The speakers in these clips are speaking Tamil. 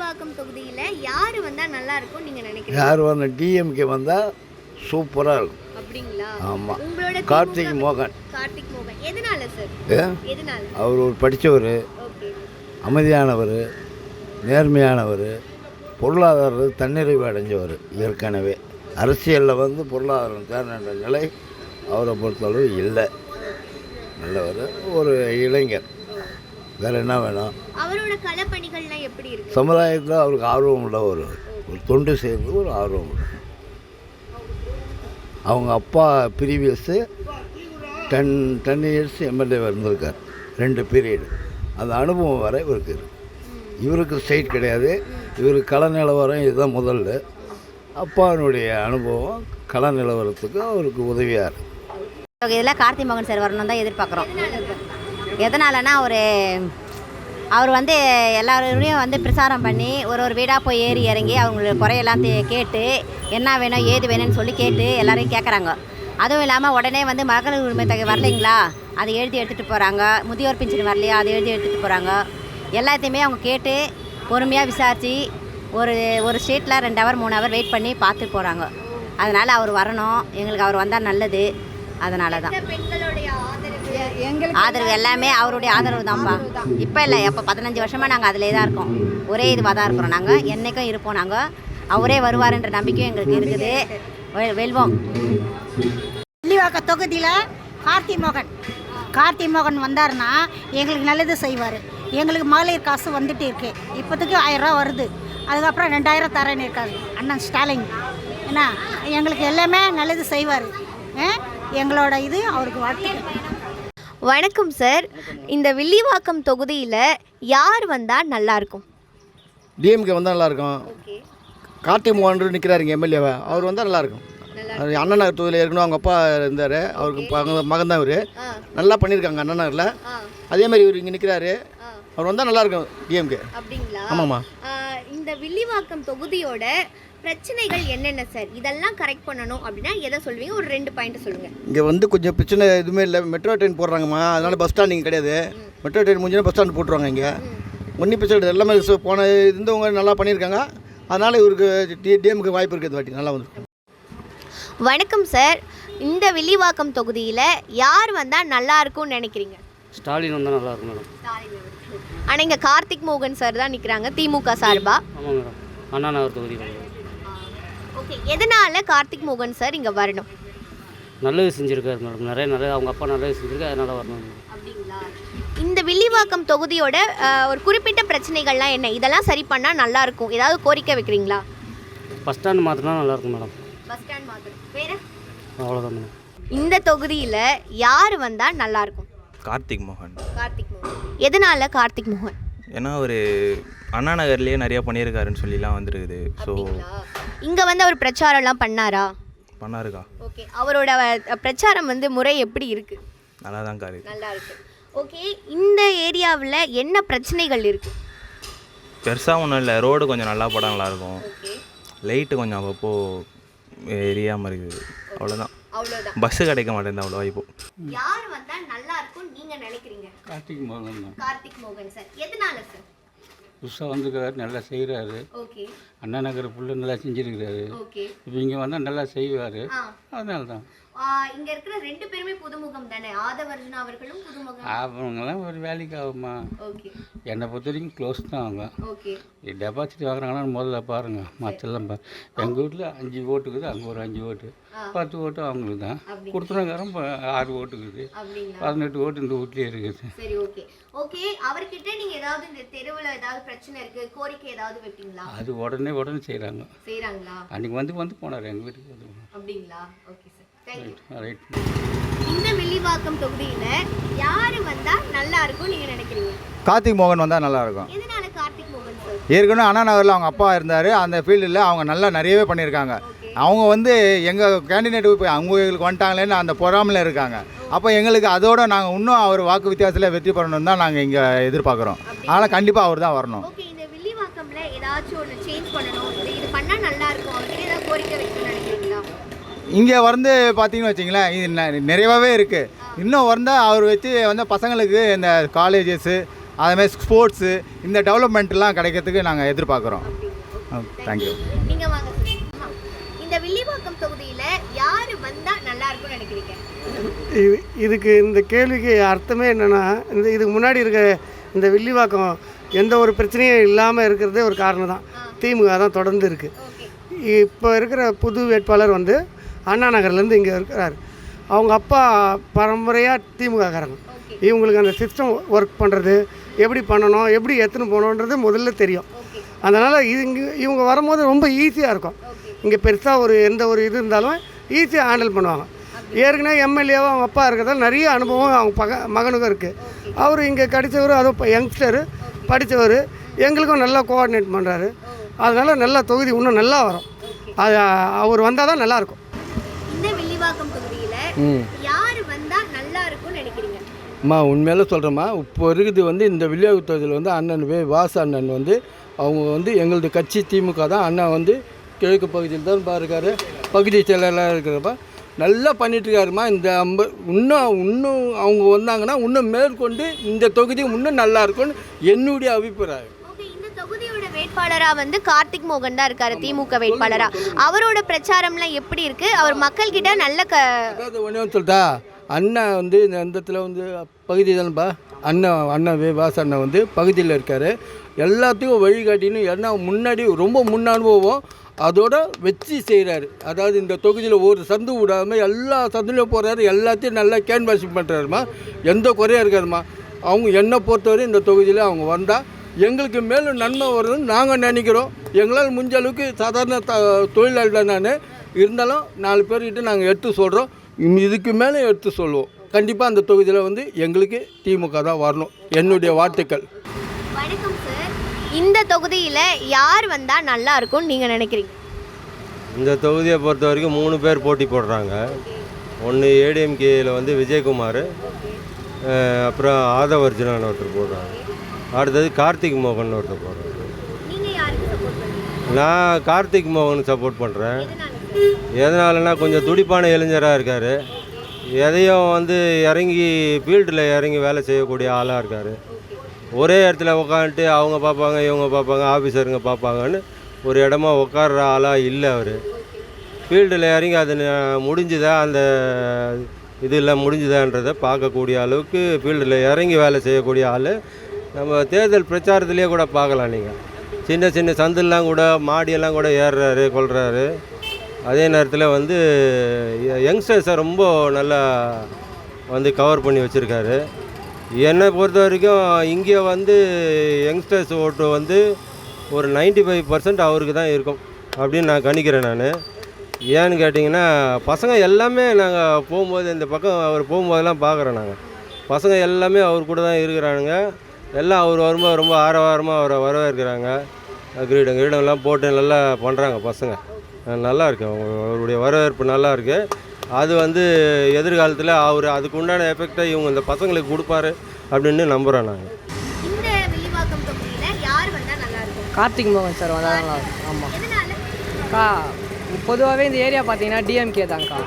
வில்லிவாக்கம் தொகுதியில யாரு வந்தா நல்லா இருக்கும் நீங்க நினைக்கிறீங்க? யார் வந்தால் டிஎம்கே வந்தால் சூப்பராக இருக்கும். அப்படிங்களா? ஆமாம். உங்களோட கார்த்திக் மோகன். கார்த்திக் மோகன் எதனால சார்? எதனால? அவர் ஒரு படித்தவர், ஓகே, அமைதியானவர், நேர்மையானவர், பொருளாதார தன்னிறைவு அடைஞ்சவர். ஏற்கனவே அரசியலில் வந்து பொருளாதாரம் தேர்ந்த நிலை அவரை பொறுத்தளவு இல்லை. நல்லவர், ஒரு இளைஞர். வேறு என்ன வேணும்? அவரோட களப்பணிகள்லாம் எப்படி இருக்கு? சமுதாயத்தில் அவருக்கு ஆர்வம் உள்ள ஒரு தொண்டு செய்கிறது ஒரு ஆர்வம் உள்ள. அவங்க அப்பா ப்ரீவியஸு 10 இயர்ஸ் எம்எல்ஏ இருந்திருக்கார், 2 பீரியடு. அந்த அனுபவம் வர இவருக்கு இருக்குது. இவருக்கு ஸ்ட்ரைட் கிடையாது, இவருக்கு கள நிலவரம் இதுதான் முதல்ல. அப்பாவினுடைய அனுபவம் கள நிலவரத்துக்கு அவருக்கு உதவியாக இருக்குது. இதில் கார்த்திக் மோகன் சார் வரணும் தான் எதிர்பார்க்குறோம். எதனாலனா அவர் வந்து எல்லாரையும் வந்து பிரச்சாரம் பண்ணி ஒரு வீடாக போய் ஏறி இறங்கி அவங்களோட குறையெல்லாம் கேட்டு என்ன வேணும் ஏது வேணும்னு சொல்லி கேட்டு எல்லாரையும் கேட்குறாங்க. அதுவும் இல்லாமல் உடனே வந்து மகளிர் உரிமை தொகை வரலைங்களா, அதை எழுதி எடுத்துகிட்டு போகிறாங்க. முதியோர் பென்ஷன் வரலையா, அதை எழுதி எடுத்துகிட்டு போகிறாங்க. எல்லாத்தையுமே அவங்க கேட்டு பொறுமையாக விசாரித்து ஒரு ஸ்டேட்டில் 2 ஹவர் 3 ஹவர் வெயிட் பண்ணி பார்த்து போகிறாங்க. அதனால் அவர் வரணும், எங்களுக்கு அவர் வந்தால் நல்லது. அதனால தான் ஆதரவு எல்லாமே அவருடைய ஆதரவு தான்ப்பா. இப்போ இல்லை, எப்போ 15 வருஷமாக நாங்கள் அதிலே தான் இருக்கோம். ஒரே இதுவாக தான் இருக்கிறோம். நாங்கள் என்றைக்கும் இருப்போம். நாங்கள் அவரே வருவாருன்ற நம்பிக்கையும் எங்களுக்கு இருக்குது. வெல்வோம். வில்லிவாக்க தொகுதியில் கார்த்திக் மோகன் வந்தார்னா எங்களுக்கு நல்லது செய்வார். எங்களுக்கு மகளிர் காசு வந்துட்டு இருக்கு. இப்போதைக்கு 1000 ரூபா வருது. அதுக்கப்புறம் 2000 தரேன்னு இருக்காரு அண்ணன் ஸ்டாலின். என்ன எங்களுக்கு எல்லாமே நல்லது செய்வார். எங்களோட இது அவருக்கு வாழ்த்துக்கள். வணக்கம் சார், இந்த வில்லிவாக்கம் தொகுதியில் யார் வந்தால் நல்லாயிருக்கும்? டிஎம்கே வந்தால் நல்லாயிருக்கும். கார்த்திக் மோகன் நிற்கிறாருங்க எம்எல்ஏவை, அவர் வந்தால் நல்லாயிருக்கும். அண்ணா நகர் தொகுதியில் ஏற்கனவே அவங்க அப்பா இருந்தார், அவருக்கு மகன் தான் இவர். நல்லா பண்ணியிருக்காங்க அண்ணா நகரில். அதேமாதிரி இவர் இங்கே நிற்கிறாரு, அவர் வந்தால் நல்லாயிருக்கும் டிஎம்கே. அப்படிங்களா? ஆமாம்மா. இந்த வில்லிவாக்கம் தொகுதியோட பிரச்சனைகள் என்னென்ன சார்? இதெல்லாம் கரெக்ட் பண்ணணும் அப்படின்னா எதை சொல்வீங்க? ஒரு 2 பாயிண்ட் சொல்லுங்கள். இங்கே வந்து கொஞ்சம் பிரச்சனை எதுவுமே இல்லை. மெட்ரோ ட்ரெயின் போடுறாங்கம்மா, அதனால் பஸ் ஸ்டாண்ட் இங்கே கிடையாது. மெட்ரோ ட்ரெயின் முடிஞ்சுன்னா பஸ் ஸ்டாண்ட் போட்டுருவாங்க. இங்கே ஒன்றும் பிரச்சனை கிடையாது. எல்லாமே போன இருந்தவங்க நல்லா பண்ணியிருக்காங்க. அதனால் இவருக்கு டிஎம்க்கு வாய்ப்பு இருக்குது. வாட்டி நல்லா வந்து. வணக்கம் சார், இந்த வில்லிவாக்கம் தொகுதியில் யார் வந்தால் நல்லா இருக்கும்னு நினைக்கிறீங்க? ஸ்டாலின் வந்தால் நல்லா இருக்கும் மேடம். ஆனால் இங்கே கார்த்திக் மோகன் சார் தான் நிற்கிறாங்க திமுக சார்பா. ஆமாம் மேடம், அண்ணா நகர் தொகுதி. ஓகே, எதனால் கார்த்திக் மோகன் சார் இங்கே வரணும்? நல்லது செஞ்சுருக்காரு மேடம், நிறைய அவங்க அப்பா நல்லது செஞ்சுருக்காரு, அதனால் வரணும். அப்படிங்களா? இந்த வில்லிவாக்கம் தொகுதியோட ஒரு குறிப்பிட்ட பிரச்சனைகள்லாம் என்ன? இதெல்லாம் சரி பண்ணால் நல்லாயிருக்கும், ஏதாவது கோரிக்கை வைக்கிறீங்களா? பஸ் ஸ்டாண்ட் மாற்றினா நல்லாயிருக்கும் மேடம். பஸ் ஸ்டாண்ட் மாற்றணும், வேறு? அவ்வளோதான் மேடம். இந்த தொகுதியில் யார் வந்தால் நல்லாயிருக்கும்? கார்த்திக் மோகன். எதனால் கார்த்திக் மோகன்? ஏன்னா ஒரு அண்ணா நகர்லேயே நிறையா பண்ணியிருக்காருன்னு சொல்லிலாம் வந்துருக்குது. ஸோ இங்கே வந்து அவர் பிரச்சாரம்லாம் பண்ணாரா? பண்ணாருக்கா. ஓகே, அவரோட பிரச்சாரம் வந்து முறை எப்படி இருக்குது? நல்லா தான் காரு. நல்லா இருக்குது. ஓகே, இந்த ஏரியாவில் என்ன பிரச்சனைகள் இருக்குது? பெருசாக ஒன்றும் இல்லை, ரோடு கொஞ்சம் நல்லா போட நல்லாயிருக்கும். லைட்டு கொஞ்சம் அப்பப்போ எரியாமல் இருக்குது, அவ்வளோதான். பஸ்ஸு கிடைக்க மாட்டேங்குது அவ்வளோ. இப்போ யார் வந்தால் நல்லா இருக்கும் நீங்கள் நினைக்கிறீங்க? கார்த்திக் மோகன் தான். கார்த்திக் மோகன் சார், எதனால சார்? புதுசாக வந்துருக்காரு, நல்லா செய்கிறாரு. ஓகே, அண்ணா நகர் ஃபுல்லாக நல்லா செஞ்சுருக்கிறாரு. ஓகே, இப்போ இங்கே வந்தால் நல்லா செய்வார். அதனால தான் இங்கே இருக்கிற 2 பேருமே புதுமுகம் தானே? ஆதவர்ஜுனா அவர்களும் புதுமுகம். அவங்களாம் ஒரு வேலைக்கு ஆகுமா? ஓகே, என்னை பொறுத்த வரைக்கும் க்ளோஸ் தான் அவங்க. ஓகே, டெபாசிட் வாங்குறாங்களான்னு முதல்ல பாருங்கள். மற்றெல்லாம் எங்கள் வீட்டில் 5 ஓட்டுக்குது, அங்கே ஒரு 5 ஓட்டு, 10 ஓட்டு அவங்களுக்கு தான். கொடுத்துருக்காரம் 6 ஓட்டுக்குது, 18 ஓட்டு இந்த வீட்லேயே இருக்குது. சரி, ஓகே. ஓகே, அவர்கிட்ட நீங்கள் ஏதாவது இந்த தெருவில் ஏதாவது பிரச்சனை இருக்குது, கோரிக்கை ஏதாவது வைப்பீங்களா? அது உடனே செய்கிறாங்க. செய்கிறாங்களா? அன்றைக்கி வந்து போனார் எங்கள் வீட்டுக்கு வந்து. அப்படிங்களா? Okay sir, thank you. ரைட். இந்த வில்லிவாக்கம் தொகுதியில் யார் வந்தால் நல்லா இருக்கும் நீங்கள் நினைக்கிறீங்க? கார்த்திக் மோகன் வந்தால் நல்லாயிருக்கும். எதனால கார்த்திக் மோகன் சார்? ஏற்கனவே அண்ணா நகரில் அவங்க அப்பா இருந்தார், அந்த ஃபீல்டில் அவங்க நல்லா நிறையவே பண்ணியிருக்காங்க. அவங்க வந்து எங்கள் கேண்டிடேட் போய் அவங்களுக்கு வந்துட்டாங்களேன்னு அந்த பொறாமல் இருக்காங்க. அப்போ எங்களுக்கு அதோட நாங்கள் இன்னும் அவர் வாக்கு வித்தியாசத்தில் வெற்றி பெறணும் தான் நாங்கள் இங்கே எதிர்பார்க்குறோம். அதனால் கண்டிப்பாக அவர் தான் வரணும். ஓகே, இந்த வில்லிவாக்கம்ல ஏதாச்சும் ஒன்று சேஞ்ச் பண்ணணும், இது பண்ணால் நல்லா இருக்கும், அவர்கிட்ட ஏதாவது கோரிக்கை வைக்கணும்னு நினைக்கிறீங்களா? இங்கே வந்து பார்த்தீங்கன்னு வச்சிங்களேன், இது நிறையவே இருக்குது. இன்னும் வந்தால் அவர் வச்சு வந்து பசங்களுக்கு இந்த காலேஜஸ்ஸு அதேமாதிரி ஸ்போர்ட்ஸு இந்த டெவலப்மெண்ட்லாம் கிடைக்கிறதுக்கு நாங்கள் எதிர்பார்க்குறோம். தேங்க்யூ. நீங்கள் வாங்க சார். இந்த வில்லிவாக்கம் தொகுதியில் யார் வந்தால் நல்லா இருக்கும்னு நினைக்கிறீங்க? இதுக்கு இந்த கேள்விக்கு அர்த்தமே என்னென்னா, இதுக்கு முன்னாடி இருக்க இந்த வில்லிவாக்கம் எந்த ஒரு பிரச்சனையும் இல்லாமல் இருக்கிறதே ஒரு காரணம் தான். திமுக தான் தொடர்ந்து இருக்குது. இப்போ இருக்கிற புது வேட்பாளர் வந்து அண்ணா நகர்லேருந்து இங்கே இருக்கிறார். அவங்க அப்பா பரம்பரையாக திமுககாரங்க. இவங்களுக்கு அந்த சிஸ்டம் ஒர்க் பண்ணுறது, எப்படி பண்ணணும், எப்படி எத்தனை போகணுன்றது முதல்ல தெரியும். அதனால் இவங்க வரும்போது ரொம்ப ஈஸியாக இருக்கும். இங்கே பெருசாக எந்த ஒரு இது இருந்தாலும் ஈஸியாக ஹேண்டில் பண்ணுவாங்க. ஏற்கனவே எம்எல்ஏவும் அவங்க அப்பா இருக்கிறதால நிறைய அனுபவம் அவங்க மகனுக்கும் இருக்குது. அவர் இங்கே கிடைச்சவர், அதுவும் யங்ஸ்டரு, படித்தவர், எங்களுக்கும் நல்லா கோஆர்டினேட் பண்ணுறாரு. அதனால் நல்ல தொகுதி இன்னும் நல்லா வரும். அது அவர் வந்தால் தான் நல்லாயிருக்கும். இந்த வில்லிவாக்கம் தொகுதியில் யார் வந்தால் நல்லா இருக்கும்னு நினைக்கிறீங்க? அம்மா உண்மையில சொல்கிறேம்மா, இப்போ இருக்குது வந்து இந்த வில்லிவாக்கம் தொகுதியில் வந்து அண்ணன் வாசு அண்ணன் வந்து அவங்க வந்து எங்களது கட்சி திமுக தான். அண்ணா வந்து கிழக்கு பகுதியில் தான் இருக்கார், பகுதி செயலாளராக இருக்கிறப்ப நல்லா பண்ணிகிட்ருக்காருமா. இந்த இன்னும் அவங்க வந்தாங்கன்னா இன்னும் மேற்கொண்டு இந்த தொகுதி இன்னும் நல்லா இருக்கும்னு என்னுடைய அபிப்பிராயம். இந்த தொகுதியோட வேட்பாளராக வந்து கார்த்திக் மோகன் தான் இருக்கார், திமுக வேட்பாளராக. அவரோட பிரச்சாரம்லாம் எப்படி இருக்குது? அவர் மக்கள்கிட்ட நல்ல அதாவது ஒன்று சொல்லிட்டா, அண்ணா வந்து இந்த இடத்துல வந்து பகுதி தானேப்பா, அண்ணன் வாசு அண்ணன் வந்து பகுதியில் இருக்கார். எல்லாத்துக்கும் வழிகாட்டின்னு ஏன்னா முன்னாடி ரொம்ப முன் அனுபவம் அதோட வச்சு செய்கிறாரு. அதாவது இந்த தொகுதியில் ஒரு சந்து விடாமல் எல்லா சந்துலையும் போகிறாரு, எல்லாத்தையும் நல்லா கேன்வாஷிங் பண்ணுறாருமா. எந்த குறையும் இருக்காருமா. அவங்க என்னை பொறுத்தவரை இந்த தொகுதியில் அவங்க வந்தால் எங்களுக்கு மேலும் நன்மை வருதுன்னு நாங்கள் நினைக்கிறோம். எங்களால் முடிஞ்ச அளவுக்கு சாதாரண தொழிலாளி தான் நான் இருந்தாலும் 4 பேர்கிட்ட நாங்கள் எடுத்து சொல்கிறோம். இதுக்கு மேலே எடுத்து சொல்லுவோம். கண்டிப்பாக அந்த தொகுதியில் வந்து எங்களுக்கு திமுக தான் வரணும். என்னுடைய வாழ்த்துக்கள். வணக்கம் சார். இந்த தொகுதியில் யார் வந்தால் நல்லா இருக்கும்னு நீங்கள் நினைக்கிறீங்க? இந்த தொகுதியை பொறுத்த வரைக்கும் 3 பேர் போட்டி போடுறாங்க. ஒன்று ஏடிஎம்கேயில் வந்து விஜயகுமார், அப்புறம் ஆதவர்ஜுனான்னு ஒருத்தர் போடுறாங்க. அடுத்தது கார்த்திக் மோகன் ஒருத்தர் போடுறாங்க. நான் கார்த்திக் மோகன் சப்போர்ட் பண்ணுறேன். எதனாலனா கொஞ்சம் துடிப்பான இளைஞராக இருக்கார். எதையும் வந்து இறங்கி ஃபீல்டில் இறங்கி வேலை செய்யக்கூடிய ஆளாக இருக்கார். ஒரே இடத்துல உட்காந்துட்டு அவங்க பார்ப்பாங்க, இவங்க பார்ப்பாங்க, ஆஃபீஸருங்க பார்ப்பாங்கன்னு ஒரு இடமா உட்கார்ற ஆளாக இல்லை. அவர் ஃபீல்டில் இறங்கி அது முடிஞ்சுதா, அந்த இதெல்லாம் முடிஞ்சுதான்றதை பார்க்கக்கூடிய அளவுக்கு ஃபீல்டில் இறங்கி வேலை செய்யக்கூடிய ஆள். நம்ம தேர்தல் பிரச்சாரத்துலேயே கூட பார்க்கலாம். நீங்கள் சின்ன சின்ன சந்துலாம் கூட மாடியெல்லாம் கூட ஏறுறாரு, கொள்கிறாரு. அதே நேரத்தில் வந்து யங்ஸ்டர்ஸை ரொம்ப நல்லா வந்து கவர் பண்ணி வச்சுருக்காரு. என்னை பொறுத்த வரைக்கும் இங்கே வந்து யங்ஸ்டர்ஸ் ஓட்டு வந்து ஒரு 95% அவருக்கு தான் இருக்கும் அப்படின்னு நான் கணிக்கிறேன். நான் ஏன்னு கேட்டிங்கன்னா, பசங்க எல்லாமே நாங்கள் போகும்போது இந்த பக்கம் அவர் போகும்போதெல்லாம் பார்க்குறோம். நாங்கள் பசங்க எல்லாமே அவர் கூட தான் இருக்கிறானுங்க. எல்லாம் அவர் வரும்போது ரொம்ப ஆரவாரமாக அவரை வரவேற்கிறாங்க. கிரீடம்லாம் போட்டு நல்லா பண்ணுறாங்க பசங்க. நல்லா இருக்குது, அவருடைய வரவேற்பு நல்லா இருக்குது. அது வந்து எதிர்காலத்தில் அவர் அதுக்கு உண்டான எஃபெக்டை இவங்க இந்த பசங்களுக்கு கொடுப்பாரு அப்படின்னு நம்புகிறோம் நாங்கள். இந்த வில்லிவாக்கம் தொகுதியில் யார் வந்தால் நல்லா இருக்கும்? கார்த்திக் மோகன் சார் வந்தால் நல்லா இருக்கும். ஆமாம், பொதுவாகவே இந்த ஏரியா பார்த்தீங்கன்னா டிஎம்கே தான்க்கா.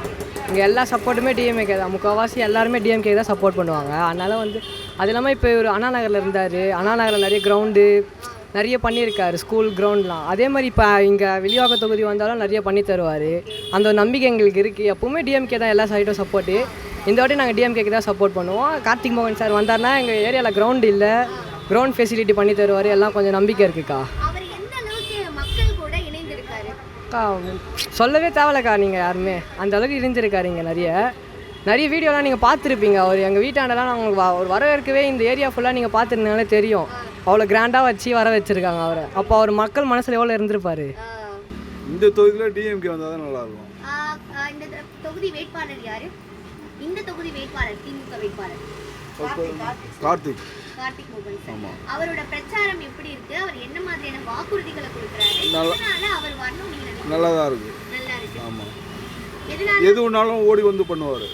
இங்கே எல்லா சப்போர்ட்டுமே டிஎம்கே தான். முக்கால்வாசி எல்லாருமே டிஎம்கே தான் சப்போர்ட் பண்ணுவாங்க. அதனால் வந்து அது இல்லாமல் இப்போ ஒரு அண்ணா நகரில் இருந்தார். அண்ணா நகரில் நிறைய கிரவுண்டு நிறைய பண்ணியிருக்காரு, ஸ்கூல் கிரவுண்ட்லாம். அதே மாதிரி இப்போ இங்கே வில்லிவாக்கம் தொகுதி வந்தாலும் நிறைய பண்ணி தருவார். அந்த ஒரு நம்பிக்கை எங்களுக்கு இருக்குது. எப்போவுமே டிஎம்கே தான் எல்லா சைடும் சப்போர்ட்டு. இந்த வாட்டி நாங்கள் டிஎம்கேக்கு தான் சப்போர்ட் பண்ணுவோம். கார்த்திக் மோகன் சார் வந்தார்னா எங்கள் ஏரியாவில் கிரவுண்டு இல்லை, கிரவுண்ட் ஃபெசிலிட்டி பண்ணி தருவார். எல்லாம் கொஞ்சம் நம்பிக்கை இருக்குக்கா. அக்கா சொல்லவே தேவையில்லக்கா, நீங்கள் யாருமே அந்த அளவுக்கு இணைஞ்சிருக்காரு. இங்கே நிறைய வீடியோலாம் நீங்கள் பார்த்துருப்பீங்க. அவர் எங்கள் வீட்டாண்டெல்லாம் நாங்கள் ஒரு வரவேற்கவே இந்த ஏரியா ஃபுல்லாக நீங்கள் பார்த்துருந்தாலே தெரியும். அவ்வளோ கிராண்டாக வச்சு வர வச்சுருக்காங்க அவரை. அப்போ அவர் மக்கள் மனசில் எவ்வளோ இருந்திருப்பார். இந்த தொகுதியில் டிஎம்கே வந்தால் தான் நல்லாயிருக்கும். இந்த தொகுதி வேட்பாளர் யார்? இந்த தொகுதி வேட்பாளர் திமுக வேட்பாளர் கார்த்திக் மோகன் சார். அவரோட பிரச்சாரம் எப்படி இருக்கு? அவர் என்ன மாதிரியான வாக்குறுதிகளை கொடுக்குறாரு? அவர் வரணும் நீங்க நினைக்கிறீங்க? நல்லா தான் இருக்கு. நல்லா இருக்கு. ஆமாம், எது ஒன்றாலும் ஓடி வந்து பண்ணுவார்.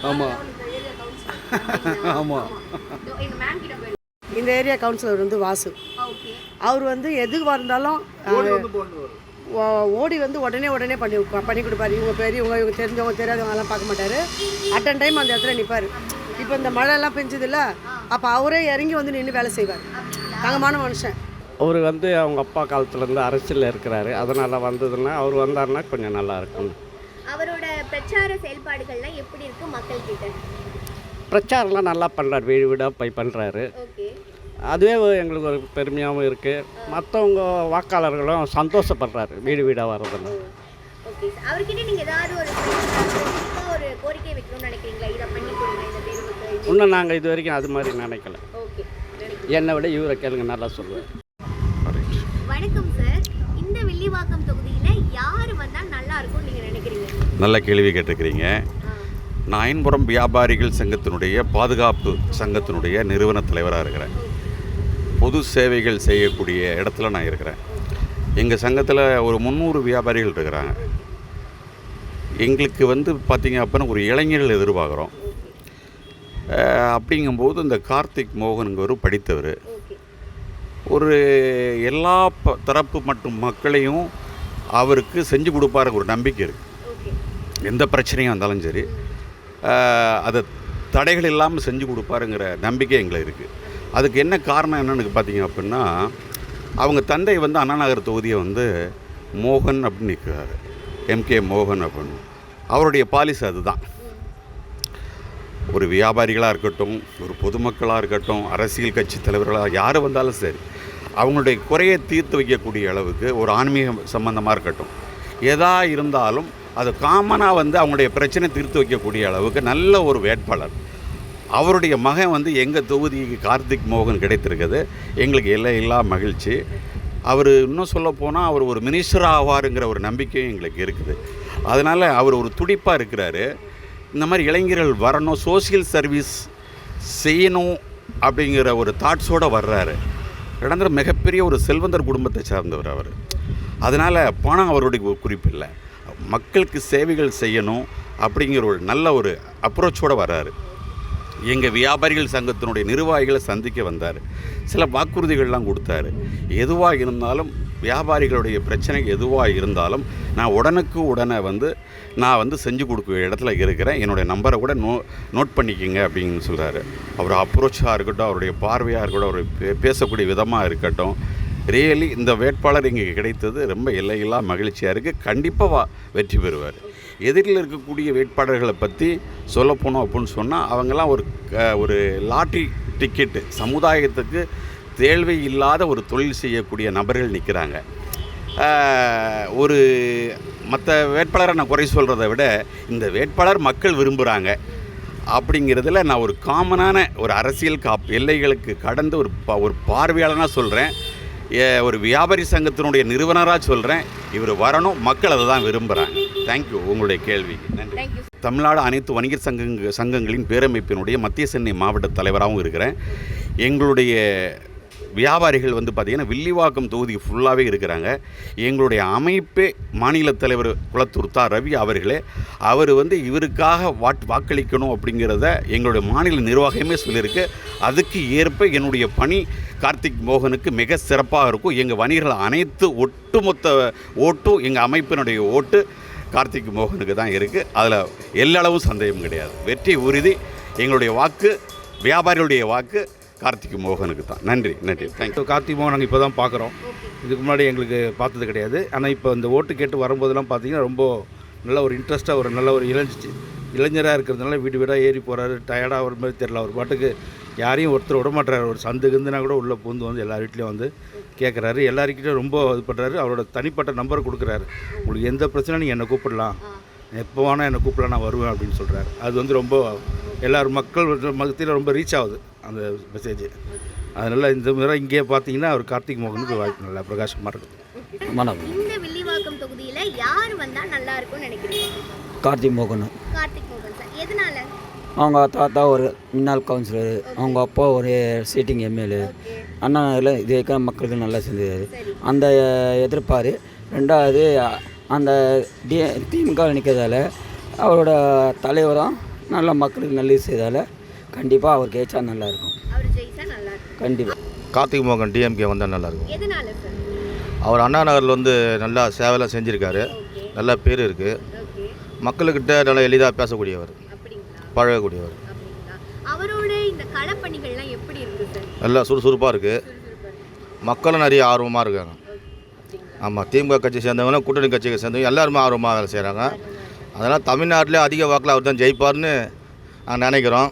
ஆமாம் ஆமாம். இந்த ஏரியா கவுன்சிலர் வந்து வாசு. அவர் வந்து எதுக்கு வந்தாலும் ஓடி வந்து உடனே பண்ணி கொடுப்பாரு. இவங்க பெரியவங்க, இவங்க தெரிஞ்சவங்க, தெரியாதவங்கலாம் பார்க்க மாட்டார். அட்டன் டைம் அந்த இடத்துல நிற்பார். இப்போ இந்த மழைலாம் பெஞ்சதில்ல, அப்போ அவரே இறங்கி வந்து நின்று வேலை செய்வார். தங்கமான மனுஷன். அவர் வந்து அவங்க அப்பா காலத்துலேருந்து அரசியலில் இருக்கிறாரு. அதனால் வந்ததுன்னா அவர் வந்தாருன்னா கொஞ்சம் நல்லாயிருக்கும். அவரோட பிரச்சார செயல்பாடுகள்லாம் எப்படி இருக்குது மக்கள் கிட்ட? பிரச்சாரம்லாம் நல்லா பண்ணுறாரு, வீடு வீடாக போய் பண்ணுறாரு. அதுவே எங்களுக்கு ஒரு பெருமையாகவும் இருக்குது. மற்றவங்க வாக்காளர்களும் சந்தோஷப்படுறாரு வீடு வீடாக வர்றதுன்னு. ஓகே சார், அவர்கிட்ட நீங்கள் ஏதாவது ஒரு கோரிக்கை வைக்கணும்னு நினைக்கிறீங்களா? இதை பண்ணி கொடுங்க இந்த தேர்வுக்கு. இன்னும் நாங்கள் இது வரைக்கும் அது மாதிரி நினைக்கல. ஓகே, என்னை விட இவரை கேளுங்க, நல்லா சொல்லுவேன். வணக்கம் சார், இந்த வில்லிவாக்கம் தொகுதியில் யார் வந்தால் நல்லா இருக்கும்னு நீங்கள் நினைக்கிறீங்க? நல்ல கேள்வி கேட்டிருக்கிறீங்க. நான் அயன்புரம் வியாபாரிகள் சங்கத்தினுடைய பாதுகாப்பு சங்கத்தினுடைய நிறுவன தலைவராக இருக்கிறேன். பொது சேவைகள் செய்யக்கூடிய இடத்துல நான் இருக்கிறேன். எங்கள் சங்கத்தில் ஒரு 300 வியாபாரிகள் இருக்கிறாங்க. எங்களுக்கு வந்து பார்த்திங்க அப்படின்னா ஒரு இளைஞர்கள் எதிர்பார்க்குறோம். அப்படிங்கும்போது இந்த கார்த்திக் மோகனுங்கிறவர் படித்தவர். ஒரு எல்லா தரப்பு மற்றும் மக்களையும் அவருக்கு செஞ்சு கொடுப்பாரு ஒரு நம்பிக்கை இருக்குது. எந்த பிரச்சனையும் இருந்தாலும் சரி அதை தடைகள் இல்லாமல் செஞ்சு கொடுப்பாருங்கிற நம்பிக்கை எங்களுக்கு இருக்குது. அதுக்கு என்ன காரணம் என்னென்னு பார்த்தீங்க அப்படின்னா, அவங்க தந்தை வந்து அண்ணா நகர் தொகுதியை வந்து மோகன் அப்படின்னு நிற்கிறாரு, MK மோகன் அப்படின்னு. அவருடைய பாலிசி அதுதான். ஒரு வியாபாரிகளாக இருக்கட்டும், ஒரு பொதுமக்களாக இருக்கட்டும், அரசியல் கட்சி தலைவர்களாக யார் வந்தாலும் சரி, அவங்களுடைய குறையை தீர்த்து வைக்கக்கூடிய அளவுக்கு ஒரு ஆன்மீக சம்பந்தமாக இருக்கட்டும், எதா இருந்தாலும் அது காமனாக வந்து அவங்களுடைய பிரச்சனை தீர்த்து வைக்கக்கூடிய அளவுக்கு நல்ல ஒரு வேட்பாளர். அவருடைய மகன் வந்து எங்கள் தொகுதிக்கு கார்த்திக் மோகன் கிடைத்திருக்குது. எங்களுக்கு எல்லையில்லா மகிழ்ச்சி. அவர் இன்னும் சொல்லப்போனால் அவர் ஒரு மினிஸ்டர் ஆவாருங்கிற ஒரு நம்பிக்கையும் எங்களுக்கு இருக்குது. அதனால் அவர் ஒரு துடிப்பாக இருக்கிறாரு. இந்த மாதிரி இளைஞர்கள் வரணும், சோசியல் சர்வீஸ் செய்யணும் அப்படிங்கிற ஒரு தாட்ஸோடு வர்றாரு. கடந்த மிகப்பெரிய ஒரு செல்வந்தர் குடும்பத்தை சார்ந்தவர் அவர். அதனால் பணம் அவருடைய குறிப்பு இல்லை, மக்களுக்கு சேவைகள் செய்யணும் அப்படிங்கிற ஒரு நல்ல ஒரு அப்ரோச்சோடு வர்றாரு. எங்கள் வியாபாரிகள் சங்கத்தினுடைய நிர்வாகிகளை சந்திக்க வந்தார். சில வாக்குறுதிகள்லாம் கொடுத்தாரு. எதுவாக இருந்தாலும் வியாபாரிகளுடைய பிரச்சனை எதுவாக இருந்தாலும் நான் உடனுக்கு உடனே நான் செஞ்சு கொடுக்க இடத்துல இருக்கிறேன், என்னுடைய நம்பரை கூட நோட் பண்ணிக்கிங்க அப்படின்னு சொல்கிறாரு. அவர் அப்ரோச்சாக இருக்கட்டும், அவருடைய பார்வையாக இருக்கட்டும், அவர் பேசக்கூடிய விதமாக இருக்கட்டும், ரியலி இந்த வேட்பாளர் இங்கே கிடைத்தது ரொம்ப எல்லையில்லா மகிழ்ச்சியாக இருக்குது. கண்டிப்பாக வெற்றி பெறுவார். எதிரில் இருக்கக்கூடிய வேட்பாளர்களை பற்றி சொல்லப்போனோம் அப்படின்னு சொன்னால், அவங்கெல்லாம் ஒரு லாட்ரி டிக்கெட்டு, சமுதாயத்துக்கு தேவையில்லாத ஒரு தொழில் செய்யக்கூடிய நபர்கள் நிற்கிறாங்க. ஒரு மற்ற வேட்பாளரை நான் குறை சொல்கிறத விட இந்த வேட்பாளர் மக்கள் விரும்புகிறாங்க அப்படிங்கிறதுல நான் ஒரு காமனான ஒரு அரசியல் எல்லைகளுக்கு கடந்து ஒரு பார்வையாளனாக சொல்கிறேன். ஒரு வியாபாரி சங்கத்தினுடைய நிறுவனராக சொல்கிறேன். இவர் வரணும், மக்கள் அதை தான் விரும்புகிறாங்க. தேங்க்யூ உங்களுடைய கேள்விக்கு நன்றி. தமிழ்நாடு அனைத்து வணிகர் சங்கங்களின் பேரமைப்பினுடைய மத்திய சென்னை மாவட்ட தலைவராகவும் இருக்கிறேன். எங்களுடைய வியாபாரிகள் பார்த்திங்கன்னா வில்லிவாக்கம் தொகுதி ஃபுல்லாகவே இருக்கிறாங்க. எங்களுடைய அமைப்பே மாநில தலைவர் குளத்தூர் ரவி அவர்களே, அவர் இவருக்காக வாக்களிக்கணும் அப்படிங்கிறத எங்களுடைய மாநில நிர்வாகமே சொல்லியிருக்கு. அதுக்கு ஏற்ப என்னுடைய பணி கார்த்திக் மோகனுக்கு மிக சிறப்பாக இருக்கும். எங்கள் வணிகர்கள் அனைத்து ஒட்டுமொத்த ஓட்டும் எங்கள் அமைப்பினுடைய ஓட்டு கார்த்திக் மோகனுக்கு தான் இருக்குது. அதில் எல்லளவும் சந்தேகம் கிடையாது. வெற்றி உறுதி. எங்களுடைய வாக்கு, வியாபாரிகளுடைய வாக்கு கார்த்திக் மோகனுக்கு தான். நன்றி நன்றி, தேங்க்யூ. கார்த்திக் மோகன் நாங்கள் இப்போ தான் பார்க்குறோம். இதுக்கு முன்னாடி எங்களுக்கு பார்த்தது கிடையாது. ஆனால் இப்போ இந்த ஓட்டு கேட்டு வரும்போதெல்லாம் பார்த்தீங்கன்னா ரொம்ப நல்ல ஒரு இன்ட்ரெஸ்ட்டாக, ஒரு நல்ல ஒரு இளைஞராக இருக்கிறதுனால வீடு வீடாக ஏறி போகிறாரு. டயர்டாக ஒரு மாதிரி தெரியல. அவர் பாட்டுக்கு யாரையும் ஒருத்தர் விட மாட்டுறாரு. ஒரு சந்துக்குந்துனா கூட உள்ளே பூந்து எல்லார் வீட்லேயும் கேட்குறாரு. எல்லாருக்கிட்டையும் ரொம்ப இது பண்ணுறாரு. அவரோட தனிப்பட்ட நம்பர் கொடுக்குறாரு. உங்களுக்கு எந்த பிரச்சனை நீங்கள் என்னை கூப்பிடலாம், எப்போ வேணால் என்னை கூப்பிடலாம், நான் வருவேன் அப்படின்னு சொல்கிறாரு. அது ரொம்ப எல்லோரும் மக்கள் மத்தியில் ரொம்ப ரீச் ஆகுது அந்த மெசேஜ். அதனால் இந்த முறை இங்கே பார்த்தீங்கன்னா அவர் கார்த்திக் மோகனுக்கு வாய்ப்பு நல்லா பிரகாசமாக இருக்குது. இந்த வில்லிவாக்கம் தொகுதியில் யார் வந்தால் நல்லா இருக்கும்னு நினைக்கிறீங்க? கார்த்திக் மோகன். கார்த்திக் மோகன் சார், எதனால? அவங்க தாத்தா ஒரு முன்னாள் கவுன்சிலர், அவங்க அப்பா ஒரு சீட்டிங் எம்எல்ஏ. அண்ணா நகரில் இது வரைக்கும் மக்களுக்கு நல்லா செஞ்சார். அந்த எதிர்ப்பார். ரெண்டாவது அந்த திமுக நிற்கிறதால அவரோட தலைவரும் நல்லா மக்களுக்கு நல்லது செய்தால் கண்டிப்பாக அவர் ஜெயிச்சா நல்லாயிருக்கும். கண்டிப்பாக கார்த்திக் மோகன் டிஎம்கே வந்தால் நல்லாயிருக்கும். எதனால சார்? அவர் அண்ணா நகரில் நல்லா சேவைலாம் செஞ்சுருக்காரு. நல்ல பேர் இருக்குது. மக்கள்கிட்ட நல்லா எளிதாக பேசக்கூடியவர், பழகக்கூடியவர். இந்த களப்பணிகள்லாம் எப்படி இருக்கு சார்? எல்லாம் சுறுசுறுப்பாக இருக்குது, மக்களும் நிறைய ஆர்வமாக இருக்காங்க. ஆமாம், திமுக கட்சி சேர்ந்தவங்க, கூட்டணி கட்சியை சேர்ந்தவங்க எல்லாருமே ஆர்வமாக வேலை செய்கிறாங்க. அதனால் தமிழ்நாட்டிலே அதிக வாக்கில் அவர் தான் ஜெயிப்பார்னு நாங்கள் நினைக்கிறோம்.